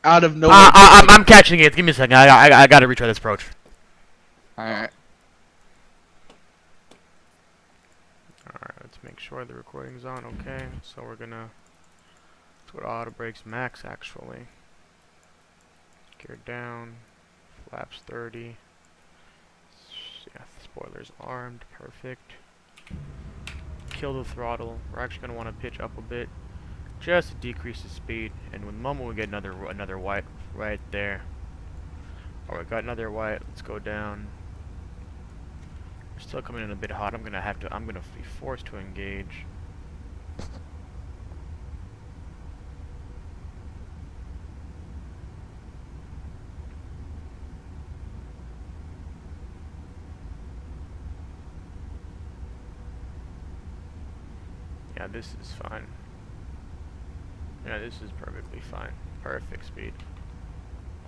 Out of nowhere, just like. I'm catching it. Give me a second. I gotta retry this approach. Alright. Alright, let's make sure the recording's on. Okay, so we're gonna. Let's go to auto brakes max actually. Gear down. Flaps 30. Yeah, spoilers armed. Perfect. Kill the throttle. We're actually gonna want to pitch up a bit, just to decrease the speed. And with the moment we get another white right there. Alright, got another white. Let's go down. We're still coming in a bit hot. I'm gonna be forced to engage. Yeah, this is fine. Yeah, this is perfectly fine. Perfect speed.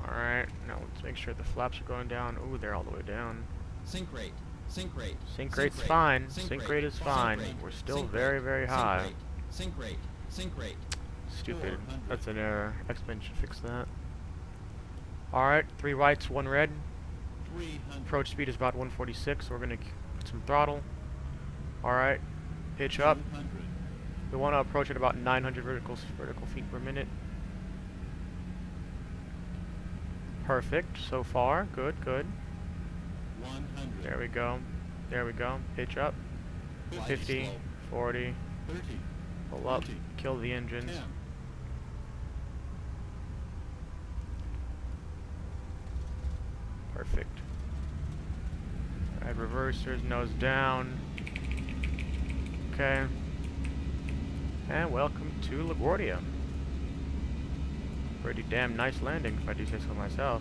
Alright, now let's make sure the flaps are going down. Ooh, they're all the way down. Sync rate. Sync rate. Sync rate's fine. Sync rate is fine. We're still very, very high. Sync rate. Sync rate. Stupid. That's an error. X-Men should fix that. Alright, 3 whites, 1 red. Approach speed is about 146, so we're gonna put some throttle. Alright, pitch up. We want to approach at about 900 vertical feet per minute. Perfect so far. Good, good. 100. There we go. There we go. Pitch up. 50, 40. 30. Pull up. Kill the engines. 10. Perfect. Alright, reversers, nose down. Okay. And welcome to LaGuardia. Pretty damn nice landing, if I do say so myself.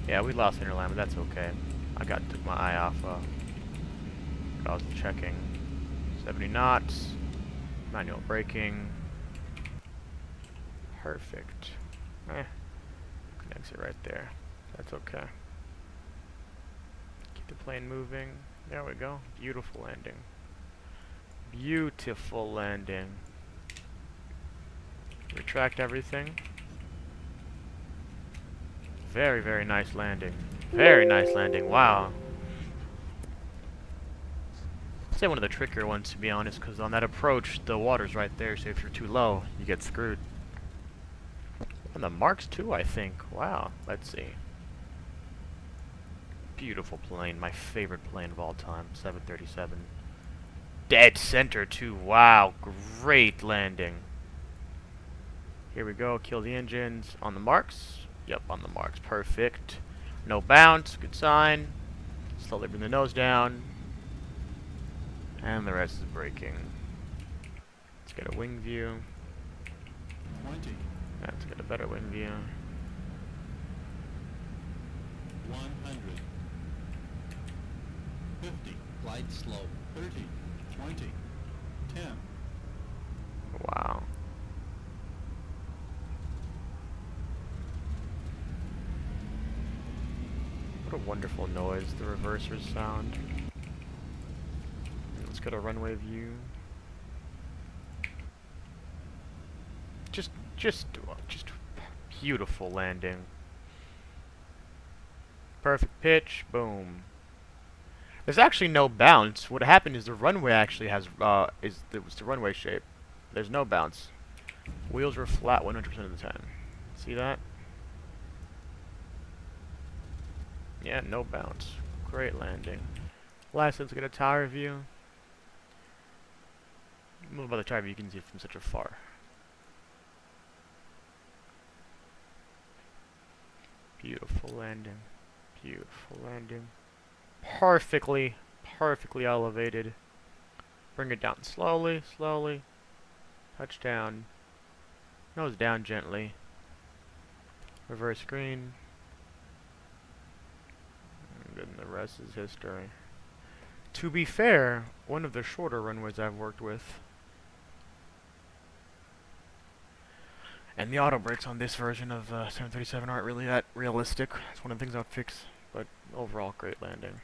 Yeah, we lost center line, but that's okay. Took my eye off. I was checking. 70 knots. Manual braking. Perfect. Can exit right there. That's okay. Keep the plane moving. There we go. Beautiful landing. Beautiful landing. Retract everything. Very, very nice landing. Very nice landing. Wow. I'd say one of the trickier ones, to be honest, because on that approach, the water's right there, so if you're too low, you get screwed. And the marks too, I think. Wow. Let's see. Beautiful plane. My favorite plane of all time. 737. Dead center too. Wow. Great landing. Here we go. Kill the engines. On the marks. Yep, on the marks. Perfect. No bounce. Good sign. Slowly bring the nose down. And the rest is braking. Let's get a wing view. 20. Let's get a better wing view. 100. 50. Glide slow. 30. 20. 10. Wow. What a wonderful noise the reversers sound. Let's get a runway view. Just beautiful landing. Perfect pitch. Boom. There's actually no bounce. What happened is the runway actually has it was the runway shape. There's no bounce. Wheels were flat 100% of the time. See that? Yeah, no bounce. Great landing. Last, let's get a tower view. Move by the tower view, you can see it from such a far. Beautiful landing. Beautiful landing. Perfectly elevated. Bring it down slowly, slowly. Touch down. Nose down gently. Reverse green. And then the rest is history. To be fair, one of the shorter runways I've worked with. And the auto brakes on this version of 737 aren't really that realistic. It's one of the things I would fix, but overall, great landing.